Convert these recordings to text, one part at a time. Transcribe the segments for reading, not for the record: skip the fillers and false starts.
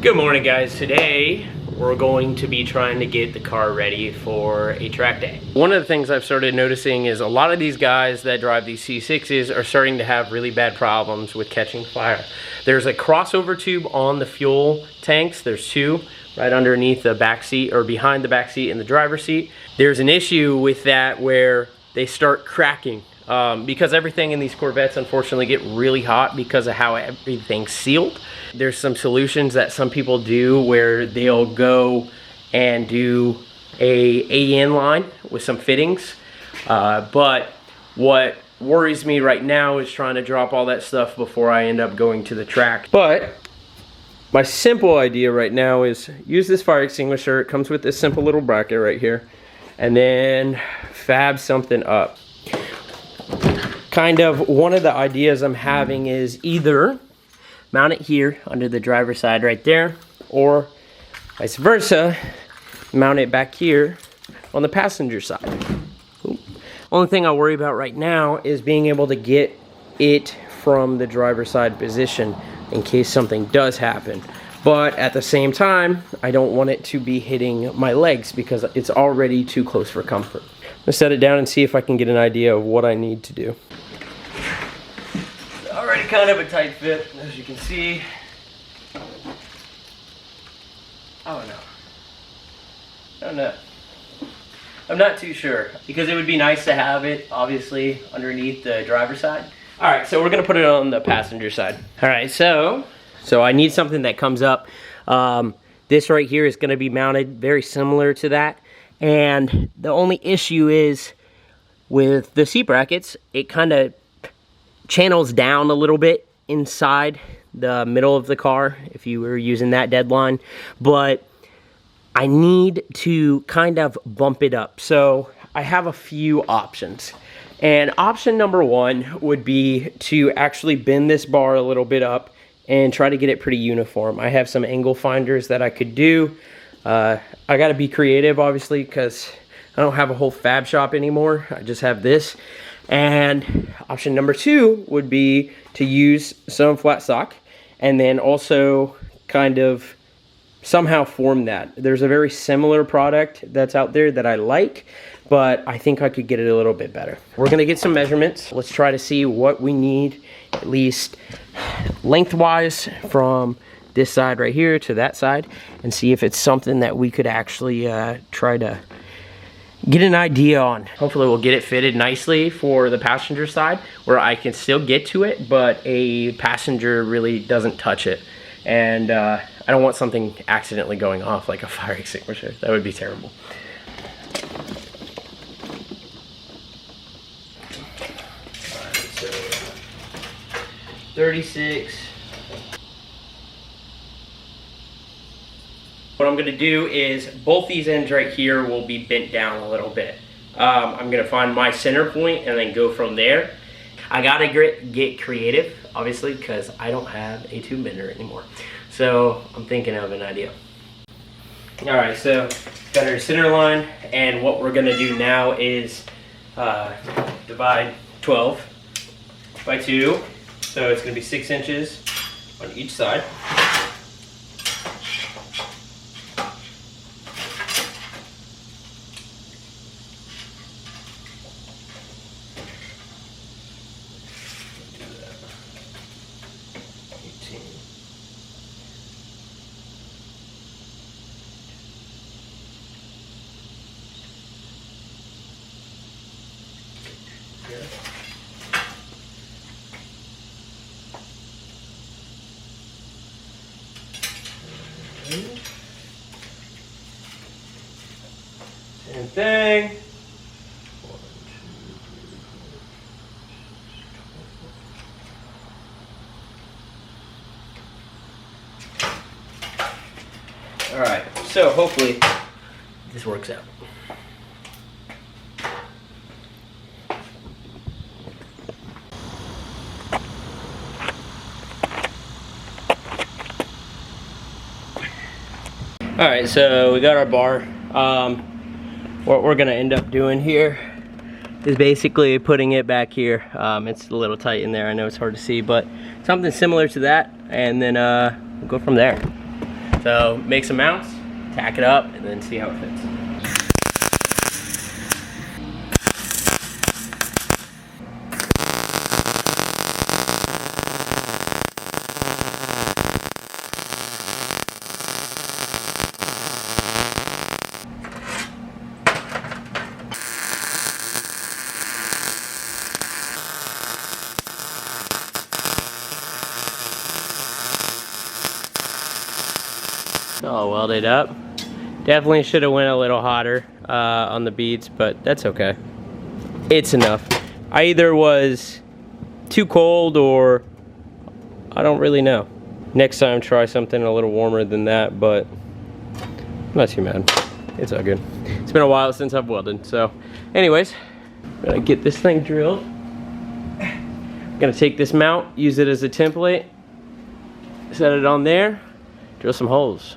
Good morning, guys. Today we're going to be trying to get the car ready for a track day. One of the things I've started noticing is a lot of these guys that drive these C6s are starting to have really bad problems with catching fire. There's a crossover tube on the fuel tanks. There's two right underneath the back seat or behind the back seat in the driver's seat. There's an issue with that where they start cracking. Because everything in these Corvettes unfortunately get really hot because of how everything's sealed. There's some solutions that some people do where they'll go and do a AN line with some fittings. But what worries me right now is trying to drop all that stuff before I end up going to the track. But my simple idea right now is use this fire extinguisher. It comes with this simple little bracket right here. And then fab something up. Kind of one of the ideas I'm having is either mount it here under the driver's side right there, or vice versa, mount it back here on the passenger side. Only thing I worry about right now is being able to get it from the driver's side position in case something does happen. But at the same time, I don't want it to be hitting my legs because it's already too close for comfort. I'm gonna set it down and see if I can get an idea of what I need to do. Already kind of a tight fit, as you can see. Oh no. Oh no. I'm not too sure because it would be nice to have it obviously underneath the driver's side. All right, so we're gonna put it on the passenger side. All right, so I need something that comes up. This right here is gonna be mounted very similar to that. And the only issue is with the seat brackets, it kind of channels down a little bit inside the middle of the car if you were using that deadline, but I need to kind of bump it up. So I have a few options. And option number one would be to actually bend this bar a little bit up and try to get it pretty uniform. I have some angle finders that I could do. I gotta be creative obviously because I don't have a whole fab shop anymore. I just have this. And option number two would be to use some flat stock and then also kind of somehow form that. There's a very similar product that's out there that I like, but I think I could get it a little bit better. We're gonna get some measurements. Let's try to see what we need, at least lengthwise, from this side right here to that side, and see if it's something that we could actually try to get an idea on. Hopefully we'll get it fitted nicely for the passenger side where I can still get to it, but a passenger really doesn't touch it. And I don't want something accidentally going off like a fire extinguisher. That would be terrible. All right, so 36. What I'm gonna do is both these ends right here will be bent down a little bit. I'm gonna find my center point and then go from there. I gotta get creative, obviously, because I don't have a tube bender anymore. So I'm thinking of an idea. All right, so got our center line, and what we're gonna do now is divide 12 by 2. So it's gonna be 6 inches on each side. Same thing. 1, 2. All right, so hopefully this works out. All right, so we got our bar. What we're gonna end up doing here is basically putting it back here. It's a little tight in there. I know it's hard to see, but something similar to that, and then we'll go from there. So make some mounts, tack it up, and then see how it fits. All welded up. Definitely should have went a little hotter on the beads, but that's okay. It's enough. I either was too cold or I don't really know. Next time try something a little warmer than that, but I'm not too mad. It's all good. It's been a while since I've welded, so anyways, I'm gonna get this thing drilled. I'm gonna take this mount, use it as a template, set it on there, drill some holes.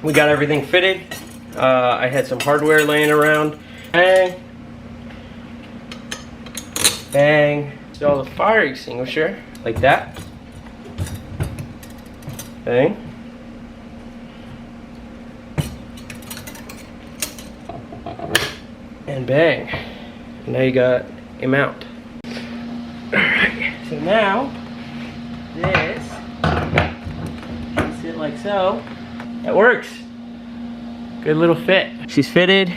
We got everything fitted. I had some hardware laying around. Bang. Bang. Install the fire extinguisher like that. Bang. And bang. And now you got a mount. Alright, so now this sit like so. That works. Good little fit. She's fitted.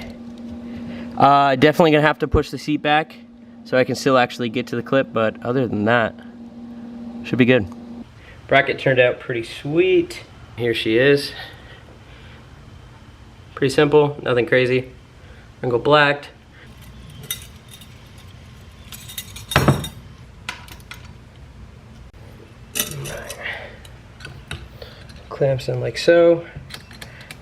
Definitely gonna have to push the seat back so I can still actually get to the clip, but other than that, should be good. Bracket turned out pretty sweet. Here she is. Pretty simple, nothing crazy. I'm gonna go blacked. Clamps in like so.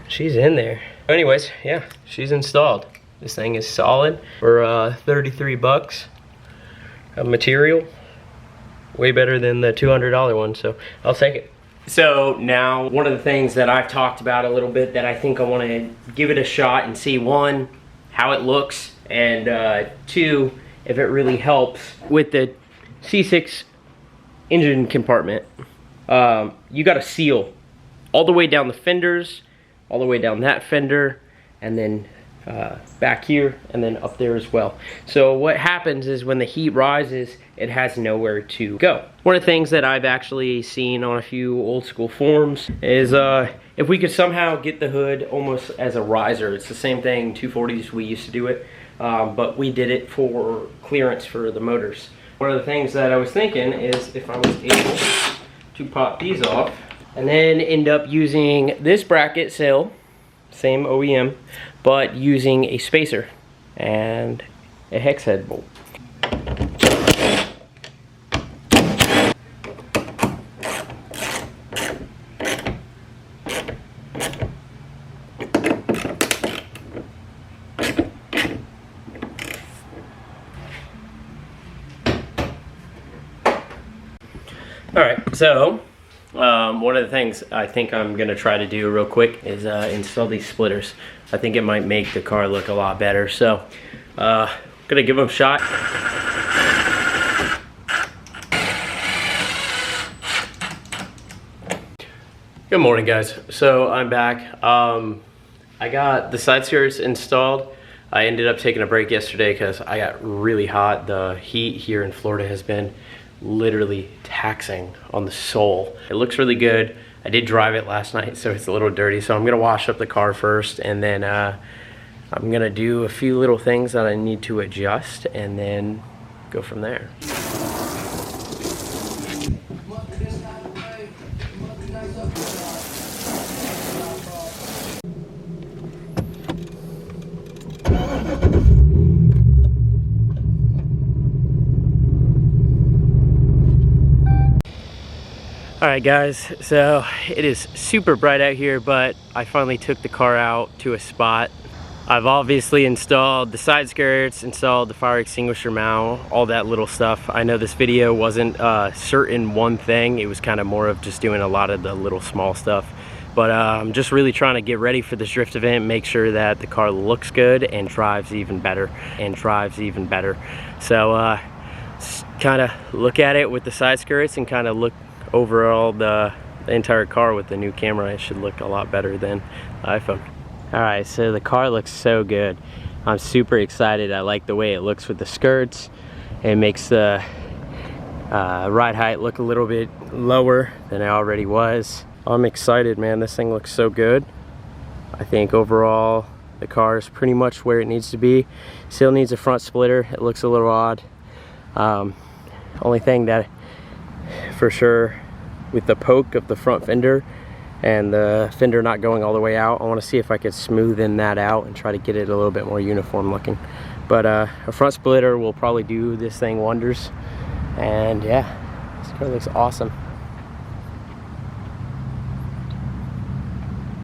She's in there. Anyways, yeah, she's installed. This thing is solid for 33 bucks of material. Way better than the $200 one, so I'll take it. So now, one of the things that I've talked about a little bit that I think I want to give it a shot and see, one, how it looks, and two, if it really helps with the C6 engine compartment. You got to seal all the way down the fenders, all the way down that fender, and then back here, and then up there as well. So what happens is when the heat rises, it has nowhere to go. One of the things that I've actually seen on a few old school forums is if we could somehow get the hood almost as a riser. It's the same thing, 240s we used to do it, but we did it for clearance for the motors. One of the things that I was thinking is if I was able to pop these off, and then end up using this bracket sail, same OEM, but using a spacer and a hex head bolt. Alright, so one of the things I think I'm gonna try to do real quick is install these splitters. I think it might make the car look a lot better. So, gonna give them a shot. Good morning, guys. So I'm back. I got the side skirts installed. I ended up taking a break yesterday because I got really hot. The heat here in Florida has been literally taxing on the soul. It looks really good. I did drive it last night, so it's a little dirty. So I'm gonna wash up the car first, and then I'm gonna do a few little things that I need to adjust, and then go from there. Alright guys, so it is super bright out here, but I finally took the car out to a spot. I've obviously installed the side skirts, installed the fire extinguisher mount, all that little stuff. I know this video wasn't certain one thing, it was kind of more of just doing a lot of the little small stuff. But I'm just really trying to get ready for this drift event, make sure that the car looks good and drives even better, So kind of look at it with the side skirts and kind of look overall the entire car with the new camera. It should look a lot better than the iPhone. Alright, so the car looks so good. I'm super excited. I like the way it looks with the skirts. It makes the ride height look a little bit lower than it already was. I'm excited, man. This thing looks so good. I think overall the car is pretty much where it needs to be. Still needs a front splitter. It looks a little odd. Only thing that for sure with the poke of the front fender and the fender not going all the way out, I want to see if I could smoothen that out and try to get it a little bit more uniform looking. But a front splitter will probably do this thing wonders. And yeah, this car looks awesome.